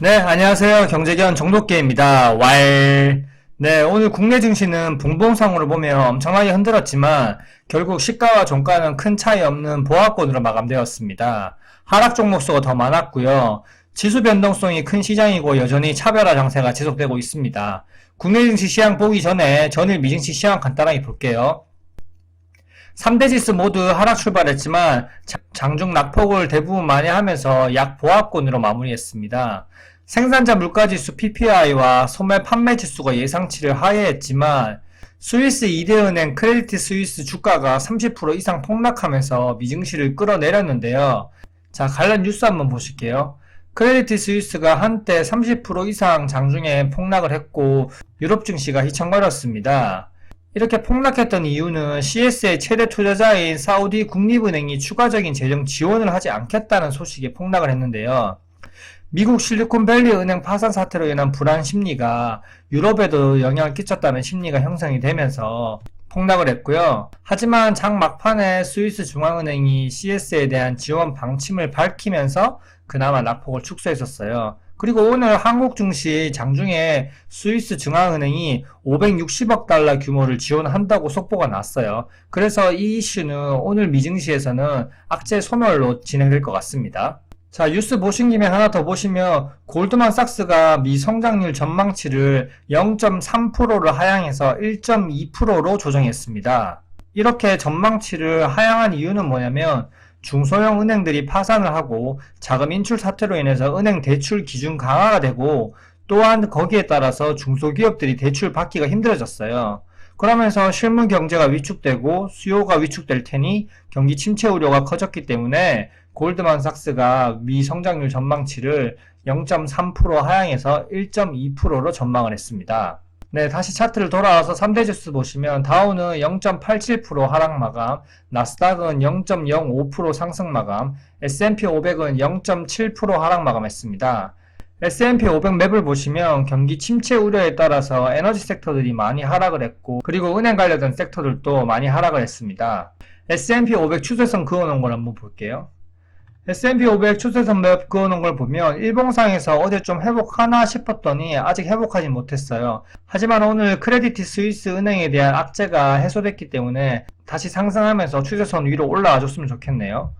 네, 안녕하세요. 경제견 정독계입니다. 네, 오늘 국내 증시는 분봉상으로 보면 엄청나게 흔들었지만 결국 시가와 종가는 큰 차이 없는 보합권으로 마감되었습니다. 하락 종목 수가 더 많았고요. 지수 변동성이 큰 시장이고 여전히 차별화 장세가 지속되고 있습니다. 국내 증시 시황 보기 전에 전일 미증시 시황 간단하게 볼게요. 3대 지수 모두 하락 출발했지만 장중 낙폭을 대부분 만회하면서 약 보합권으로 마무리했습니다. 생산자 물가지수 PPI와 소매 판매 지수가 예상치를 하회했지만 스위스 2대은행 크레디트 스위스 주가가 30% 이상 폭락하면서 미증시를 끌어내렸는데요. 자, 관련 뉴스 한번 보실게요. 크레디트 스위스가 한때 30% 이상 장중에 폭락을 했고 유럽 증시가 휘청거렸습니다. 이렇게 폭락했던 이유는 CS의 최대 투자자인 사우디 국립은행이 추가적인 재정 지원을 하지 않겠다는 소식에 폭락을 했는데요. 미국 실리콘밸리 은행 파산 사태로 인한 불안 심리가 유럽에도 영향을 끼쳤다는 심리가 형성이 되면서 폭락을 했고요. 하지만 장 막판에 스위스 중앙은행이 CS에 대한 지원 방침을 밝히면서 그나마 낙폭을 축소했었어요. 그리고 오늘 한국 증시 장중에 스위스 중앙은행이 560억 달러 규모를 지원한다고 속보가 났어요. 그래서 이 이슈는 오늘 미증시에서는 악재 소멸로 진행될 것 같습니다. 자, 뉴스 보신 김에 하나 더 보시면 골드만삭스가 미 성장률 전망치를 0.3%를 하향해서 1.2%로 조정했습니다. 이렇게 전망치를 하향한 이유는 뭐냐면 중소형 은행들이 파산을 하고 자금 인출 사태로 인해서 은행 대출 기준 강화가 되고 또한 거기에 따라서 중소기업들이 대출 받기가 힘들어졌어요. 그러면서 실물 경제가 위축되고 수요가 위축될 테니 경기 침체 우려가 커졌기 때문에 골드만삭스가 미 성장률 전망치를 0.3% 하향해서 1.2%로 전망을 했습니다. 네, 다시 차트를 돌아와서 3대 지수 보시면 다우는 0.87% 하락 마감, 나스닥은 0.05% 상승 마감, S&P 500은 0.7% 하락 마감했습니다. S&P 500 맵을 보시면 경기 침체 우려에 따라서 에너지 섹터들이 많이 하락을 했고 그리고 은행 관련된 섹터들도 많이 하락을 했습니다. S&P 500 추세선 그어놓은 걸 한번 볼게요. S&P 500 추세선 맵 그어놓은 걸 보면 일봉상에서 어제 좀 회복하나 싶었더니 아직 회복하지 못했어요. 하지만 오늘 크레디트 스위스 은행에 대한 악재가 해소됐기 때문에 다시 상승하면서 추세선 위로 올라와 줬으면 좋겠네요.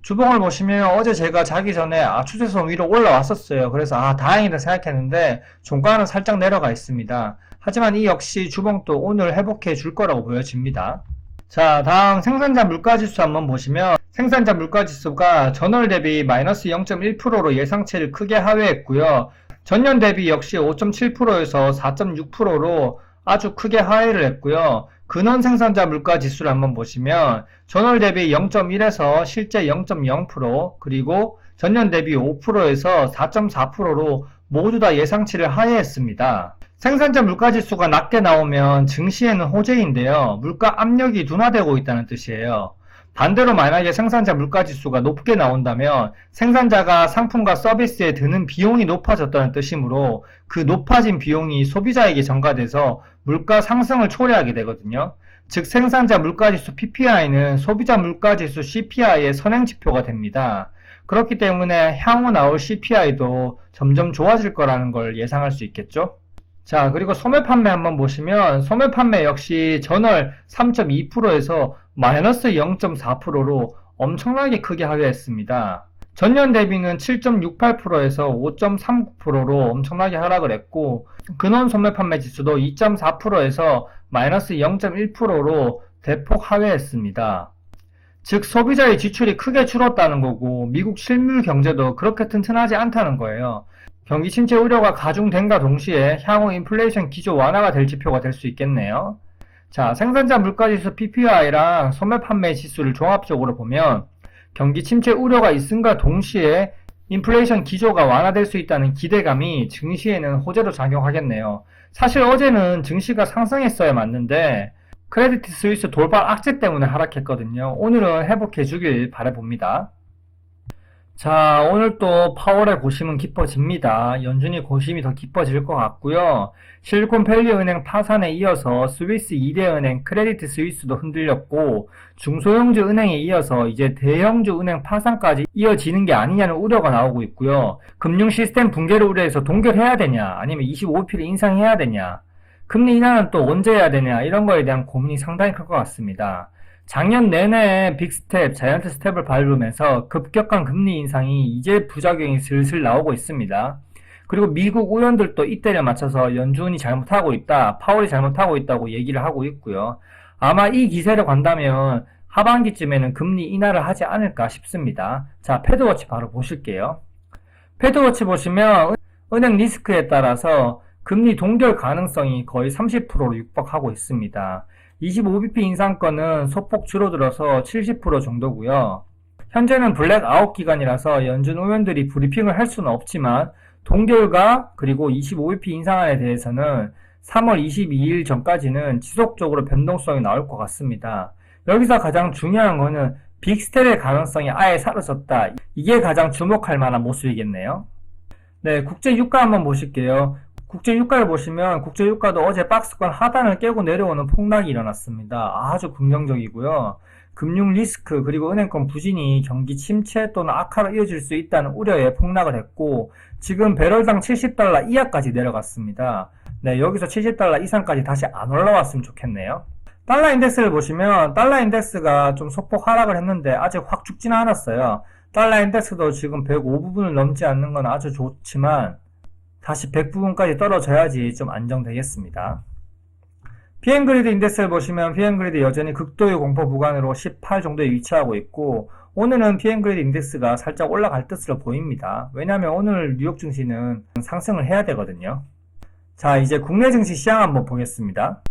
주봉을 보시면 어제 제가 자기 전에 추세선 위로 올라왔었어요. 그래서 다행이다 생각했는데 종가는 살짝 내려가 있습니다. 하지만 이 역시 주봉도 오늘 회복해 줄 거라고 보여집니다. 자, 다음 생산자 물가지수 한번 보시면 생산자 물가지수가 전월 대비 마이너스 0.1%로 예상치를 크게 하회했고요. 전년 대비 역시 5.7%에서 4.6%로 아주 크게 하회를 했고요. 근원 생산자 물가지수를 한번 보시면 전월 대비 0.1에서 실제 0.0% 그리고 전년 대비 5%에서 4.4%로 모두 다 예상치를 하회했습니다. 생산자 물가지수가 낮게 나오면 증시에는 호재인데요. 물가 압력이 둔화되고 있다는 뜻이에요. 반대로 만약에 생산자 물가지수가 높게 나온다면 생산자가 상품과 서비스에 드는 비용이 높아졌다는 뜻이므로 그 높아진 비용이 소비자에게 전가돼서 물가 상승을 초래하게 되거든요. 즉 생산자 물가지수 PPI는 소비자 물가지수 CPI의 선행지표가 됩니다. 그렇기 때문에 향후 나올 CPI도 점점 좋아질 거라는 걸 예상할 수 있겠죠. 자, 그리고 소매 판매 한번 보시면 소매 판매 역시 전월 3.2%에서 마이너스 0.4%로 엄청나게 크게 하회했습니다. 전년 대비는 7.68%에서 5.39%로 엄청나게 하락을 했고 근원 소매 판매 지수도 2.4%에서 마이너스 0.1%로 대폭 하회했습니다. 즉 소비자의 지출이 크게 줄었다는 거고 미국 실물 경제도 그렇게 튼튼하지 않다는 거예요. 경기 침체 우려가 가중된과 동시에 향후 인플레이션 기조 완화가 될 지표가 될 수 있겠네요. 자, 생산자 물가지수 PPI랑 소매 판매 지수를 종합적으로 보면 경기 침체 우려가 있음과 동시에 인플레이션 기조가 완화될 수 있다는 기대감이 증시에는 호재로 작용하겠네요. 사실 어제는 증시가 상승했어야 맞는데 크레디트 스위스 돌발 악재 때문에 하락했거든요. 오늘은 회복해 주길 바라봅니다. 자, 오늘 또 파월의 고심은 깊어집니다. 연준이 고심이 더 깊어질 것 같고요. 실리콘밸리 은행 파산에 이어서 스위스 2대 은행 크레디트 스위스도 흔들렸고, 중소형주 은행에 이어서 이제 대형주 은행 파산까지 이어지는 게 아니냐는 우려가 나오고 있고요. 금융 시스템 붕괴를 우려해서 동결해야 되냐, 아니면 25p를 인상해야 되냐, 금리 인하는 또 언제 해야 되냐, 이런 거에 대한 고민이 상당히 클 것 같습니다. 작년 내내 빅스텝, 자이언트 스텝을 밟으면서 급격한 금리 인상이 이제 부작용이 슬슬 나오고 있습니다. 그리고 미국 의원들도 이때를 맞춰서 연준이 잘못하고 있다, 파월이 잘못하고 있다고 얘기를 하고 있고요. 아마 이 기세를 간다면 하반기쯤에는 금리 인하를 하지 않을까 싶습니다. 자, 패드워치 바로 보실게요. 패드워치 보시면 은행 리스크에 따라서 금리 동결 가능성이 거의 30%로 육박하고 있습니다. 25bp 인상권은 소폭 줄어들어서 70% 정도고요. 현재는 블랙아웃 기간이라서 연준 의원들이 브리핑을 할 수는 없지만 동결과 그리고 25bp 인상안에 대해서는 3월 22일 전까지는 지속적으로 변동성이 나올 것 같습니다. 여기서 가장 중요한 거는 빅스텝의 가능성이 아예 사라졌다. 이게 가장 주목할 만한 모습이겠네요. 네, 국제 유가 한번 보실게요. 국제 유가를 보시면 국제 유가도 어제 박스권 하단을 깨고 내려오는 폭락이 일어났습니다. 아주 긍정적이고요. 금융 리스크 그리고 은행권 부진이 경기 침체 또는 악화로 이어질 수 있다는 우려에 폭락을 했고 지금 배럴당 70달러 이하까지 내려갔습니다. 네, 여기서 70달러 이상까지 다시 안 올라왔으면 좋겠네요. 달러 인덱스를 보시면 달러 인덱스가 좀 소폭 하락을 했는데 아직 확 죽지는 않았어요. 달러 인덱스도 지금 105부분을 넘지 않는 건 아주 좋지만 다시 100부분까지 떨어져야지 좀 안정되겠습니다. 피엔그리드 인덱스를 보시면 피엔그리드 여전히 극도의 공포 구간으로 18 정도에 위치하고 있고 오늘은 피엔그리드 인덱스가 살짝 올라갈 뜻으로 보입니다. 왜냐하면 오늘 뉴욕 증시는 상승을 해야 되거든요. 자, 이제 국내 증시 시장 한번 보겠습니다.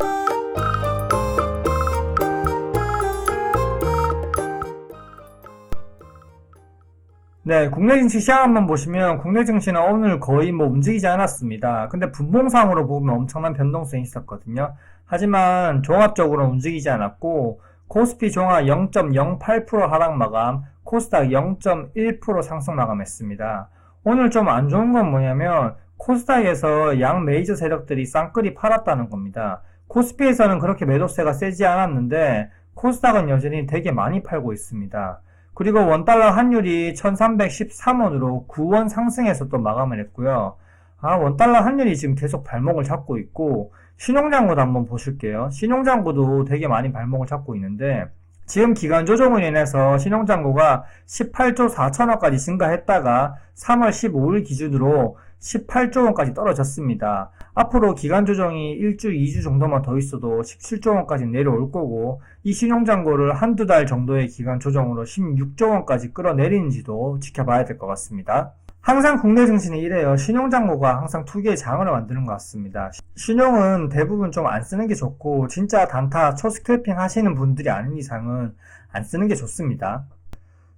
네, 국내 증시 시장 한번 보시면 국내 증시는 오늘 거의 움직이지 않았습니다. 근데 분봉상으로 보면 엄청난 변동성이 있었거든요. 하지만 종합적으로 움직이지 않았고 코스피 종합 0.08% 하락 마감, 코스닥 0.1% 상승 마감했습니다. 오늘 좀 안 좋은 건 뭐냐면 코스닥에서 양 메이저 세력들이 쌍끌이 팔았다는 겁니다. 코스피에서는 그렇게 매도세가 세지 않았는데 코스닥은 여전히 되게 많이 팔고 있습니다. 그리고 원달러 환율이 1313원으로 9원 상승해서 또 마감을 했고요. 원달러 환율이 지금 계속 발목을 잡고 있고 신용장구도 한번 보실게요. 신용장구도 되게 많이 발목을 잡고 있는데 지금 기간 조정으로 인해서 신용장구가 18조 4천원까지 증가했다가 3월 15일 기준으로 18조 원까지 떨어졌습니다. 앞으로 기간 조정이 1주, 2주 정도만 더 있어도 17조 원까지 내려올 거고 이 신용잔고를 한두 달 정도의 기간 조정으로 16조 원까지 끌어내리는지도 지켜봐야 될 것 같습니다. 항상 국내 증시는 이래요. 신용잔고가 항상 투기의 장을 만드는 것 같습니다. 신용은 대부분 좀 안 쓰는 게 좋고 진짜 단타, 초스크래핑 하시는 분들이 아닌 이상은 안 쓰는 게 좋습니다.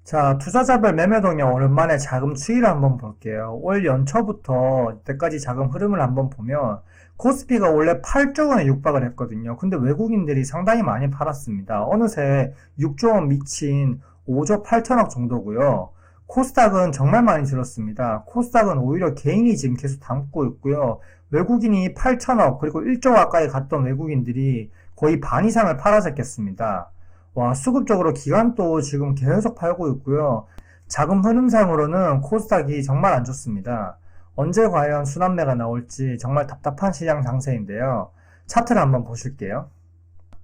자, 투자자별 매매 동향 오랜만에 자금 추이를 한번 볼게요. 올 연초부터 이때까지 자금 흐름을 한번 보면 코스피가 원래 8조 원에 육박을 했거든요. 근데 외국인들이 상당히 많이 팔았습니다. 어느새 6조 원 미친 5조 8천억 정도고요. 코스닥은 정말 많이 줄었습니다. 코스닥은 오히려 개인이 지금 계속 담고 있고요. 외국인이 8천억 그리고 1조 가까이 갔던 외국인들이 거의 반 이상을 팔아잡겠습니다. 와, 수급적으로 기관도 지금 계속 팔고 있고요. 자금 흐름상으로는 코스닥이 정말 안 좋습니다. 언제 과연 순환매가 나올지 정말 답답한 시장 장세인데요. 차트를 한번 보실게요.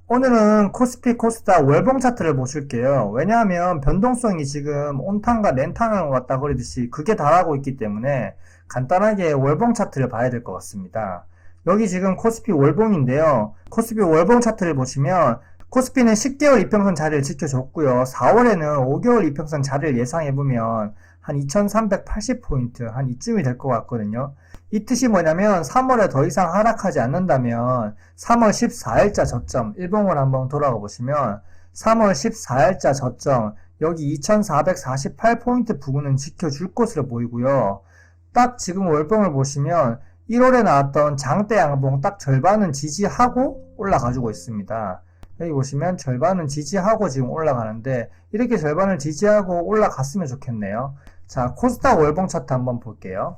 오늘은 코스피 코스닥 월봉 차트를 보실게요. 왜냐하면 변동성이 지금 온탕과 렌탕을 왔다 그러듯이 그게 달하고 있기 때문에 간단하게 월봉 차트를 봐야 될 것 같습니다. 여기 지금 코스피 월봉인데요. 코스피 월봉 차트를 보시면 코스피는 10개월 이평선 자리를 지켜줬고요. 4월에는 5개월 이평선 자리를 예상해보면 한 2380포인트 한 이쯤이 될 것 같거든요. 이 뜻이 뭐냐면 3월에 더 이상 하락하지 않는다면 3월 14일자 저점 일봉을 한번 돌아가 보시면 3월 14일자 저점 여기 2448포인트 부근은 지켜줄 것으로 보이고요. 딱 지금 월봉을 보시면 1월에 나왔던 장대 양봉 딱 절반은 지지하고 올라가지고 있습니다. 여기 보시면 절반은 지지하고 지금 올라가는데 이렇게 절반을 지지하고 올라갔으면 좋겠네요. 자, 코스닥 월봉 차트 한번 볼게요.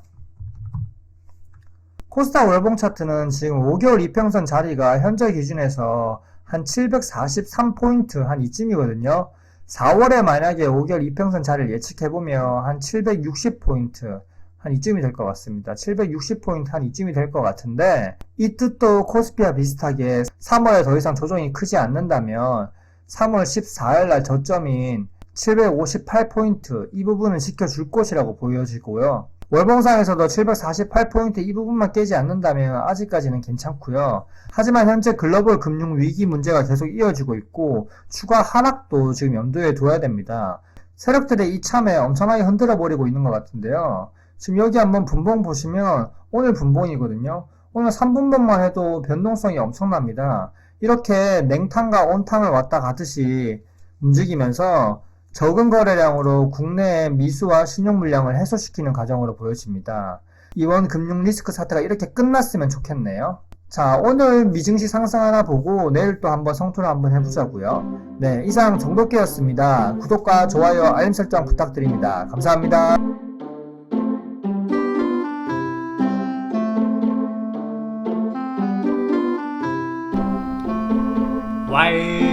코스닥 월봉 차트는 지금 5개월 이평선 자리가 현재 기준에서 한 743포인트 한 이쯤이거든요. 4월에 만약에 5개월 이평선 자리를 예측해보면 한 760포인트 한 이쯤이 될 것 같습니다. 760포인트 한 이쯤이 될 것 같은데, 이 뜻도 코스피와 비슷하게 3월에 더 이상 조정이 크지 않는다면 3월 14일 날 저점인 758포인트 이 부분은 지켜줄 것이라고 보여지고요. 월봉상에서도 748포인트 이 부분만 깨지 않는다면 아직까지는 괜찮고요. 하지만 현재 글로벌 금융 위기 문제가 계속 이어지고 있고 추가 하락도 지금 염두에 둬야 됩니다. 세력들의 이참에 엄청나게 흔들어 버리고 있는 것 같은데요. 지금 여기 한번 분봉 보시면 오늘 분봉이거든요. 오늘 3분봉만 해도 변동성이 엄청납니다. 이렇게 냉탕과 온탕을 왔다 가듯이 움직이면서 적은 거래량으로 국내의 미수와 신용 물량을 해소시키는 과정으로 보여집니다. 이번 금융 리스크 사태가 이렇게 끝났으면 좋겠네요. 자, 오늘 미증시 상승 하나 보고 내일 또 한번 성토를 한번 해보자고요. 네, 이상 정도깨였습니다. 구독과 좋아요, 알림 설정 부탁드립니다. 감사합니다. 왈